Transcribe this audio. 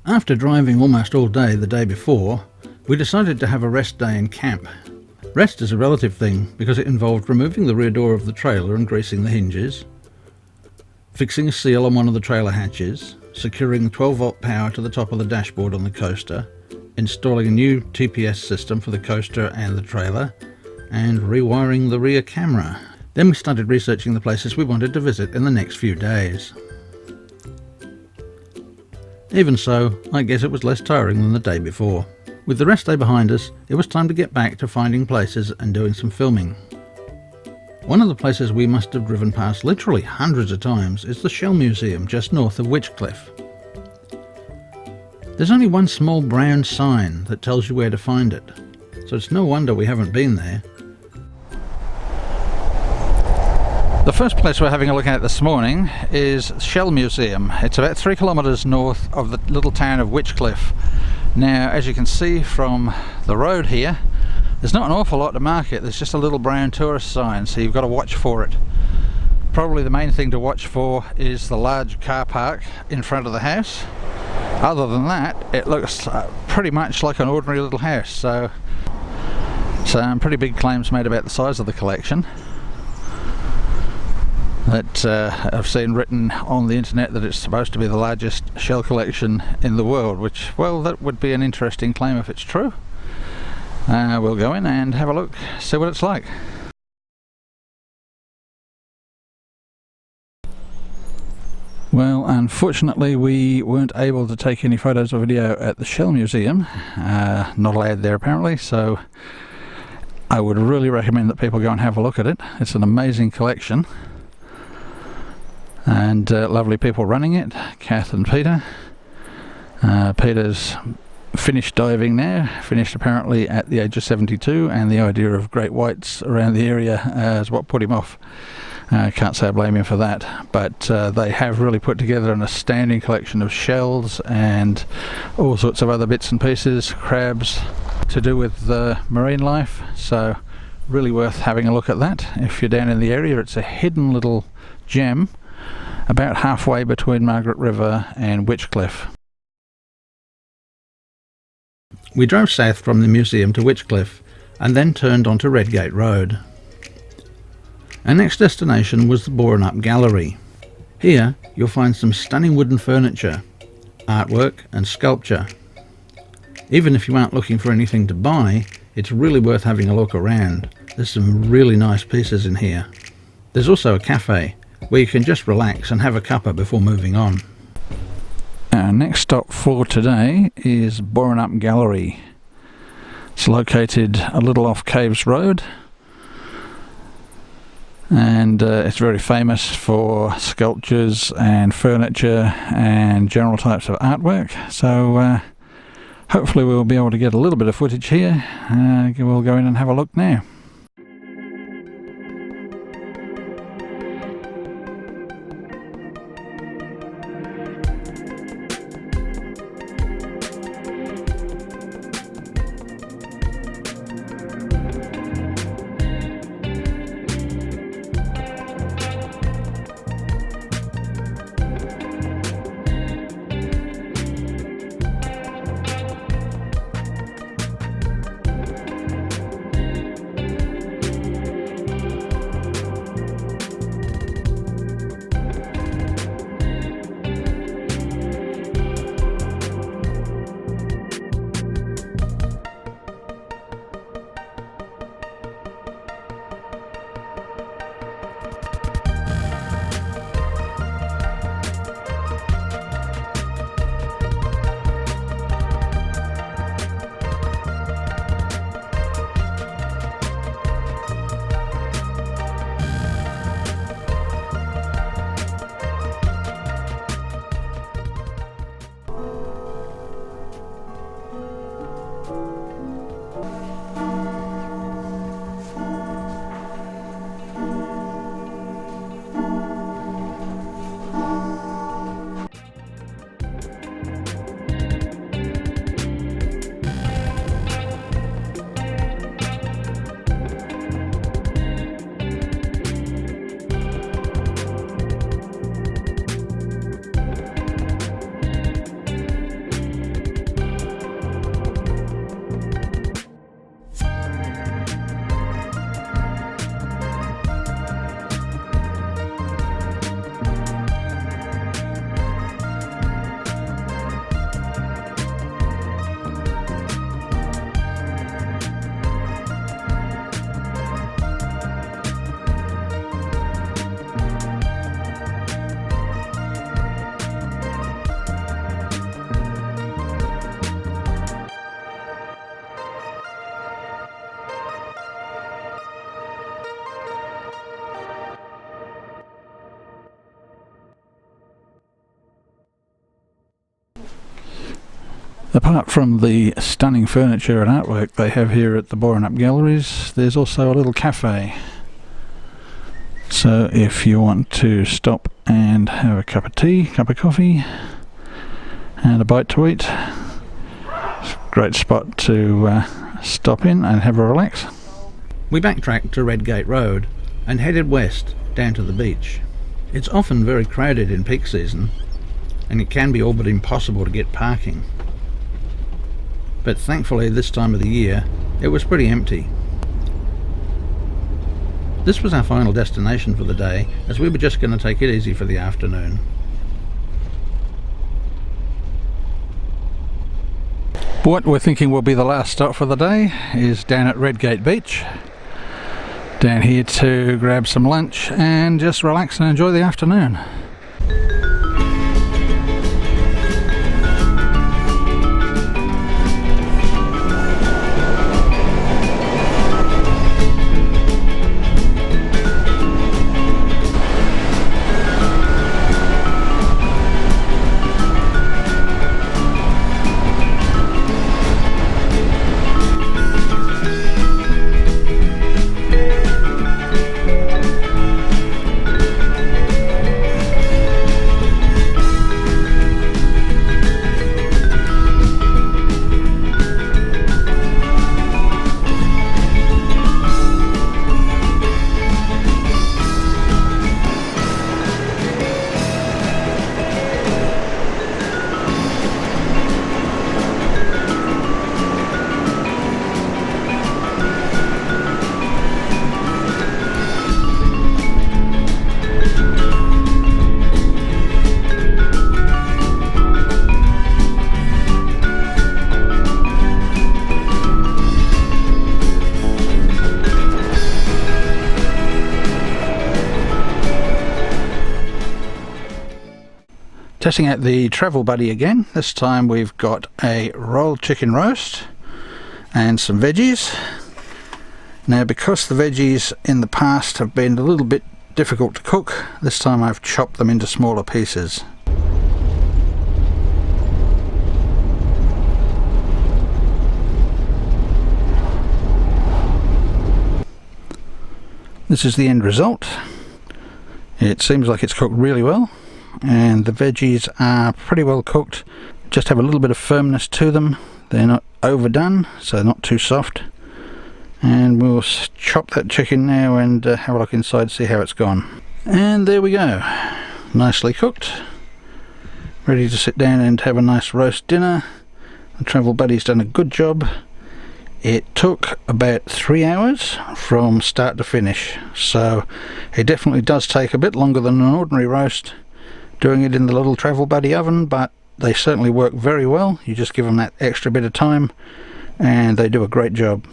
After driving almost all day the day before, we decided to have a rest day in camp. Rest is a relative thing because it involved removing the rear door of the trailer and greasing the hinges, fixing a seal on one of the trailer hatches, securing 12-volt power to the top of the dashboard on the coaster, installing a new TPS system for the coaster and the trailer, and rewiring the rear camera. Then we started researching the places we wanted to visit in the next few days. Even so, I guess it was less tiring than the day before. With the rest day behind us, it was time to get back to finding places and doing some filming. One of the places we must have driven past literally hundreds of times is the Shell Museum just north of Witchcliffe. There's only one small brown sign that tells you where to find it, so it's no wonder we haven't been there. The first place we're having a look at this morning is Shell Museum. It's about 3 kilometres north of the little town of Witchcliffe. Now, as you can see from the road here, there's not an awful lot to mark it. There's just a little brown tourist sign, so you've got to watch for it. Probably the main thing to watch for is the large car park in front of the house. Other than that, it looks pretty much like an ordinary little house, so some pretty big claims made about the size of the collection. That I've seen written on the internet that it's supposed to be the largest shell collection in the world, which, well, that would be an interesting claim if it's true. We'll go in and have a look, see what it's like. Well, unfortunately we weren't able to take any photos or video at the Shell Museum, not allowed there apparently, so I would really recommend that people go and have a look at it. It's an amazing collection. And lovely people running it, Kath and Peter. Peter's finished diving now, finished apparently at the age of 72, and the idea of great whites around the area is what put him off. Can't say I blame him for that, but they have really put together an astounding collection of shells and all sorts of other bits and pieces, crabs, to do with marine life, so really worth having a look at that if you're down in the area. It's a hidden little gem about halfway between Margaret River and Witchcliffe. We drove south from the museum to Witchcliffe and then turned onto Redgate Road. Our next destination was the Boranup Gallery. Here you'll find some stunning wooden furniture, artwork and sculpture. Even if you aren't looking for anything to buy, it's really worth having a look around. There's some really nice pieces in here. There's also a cafe where you can just relax and have a cuppa before moving on. Our next stop for today is Boranup Gallery. It's located a little off Caves Road, and it's very famous for sculptures and furniture and general types of artwork, so hopefully we'll be able to get a little bit of footage here. We'll go in and have a look now. Apart from the stunning furniture and artwork they have here at the Boranup Galleries, there's also a little cafe. So if you want to stop and have a cup of tea, cup of coffee and a bite to eat, it's a great spot to stop in and have a relax. We backtracked to Redgate Road and headed west down to the beach. It's often very crowded in peak season and it can be all but impossible to get parking. But thankfully this time of the year it was pretty empty. This was our final destination for the day, as we were just going to take it easy for the afternoon. What we're thinking will be the last stop for the day is down at Redgate Beach. Down here to grab some lunch and just relax and enjoy the afternoon. Testing out the travel buddy again. This time we've got a rolled chicken roast and some veggies. Now because the veggies in the past have been a little bit difficult to cook, this time I've chopped them into smaller pieces. This is the end result. It seems like it's cooked really well, and the veggies are pretty well cooked, just have a little bit of firmness to them. They're not overdone, so they're not too soft. And we'll chop that chicken now and have a look inside, see how it's gone. And there we go, nicely cooked, ready to sit down and have a nice roast dinner. The travel buddy's done a good job. It took about 3 hours from start to finish, so it definitely does take a bit longer than an ordinary roast doing it in the little travel buddy oven, but they certainly work very well. You just give them that extra bit of time and they do a great job.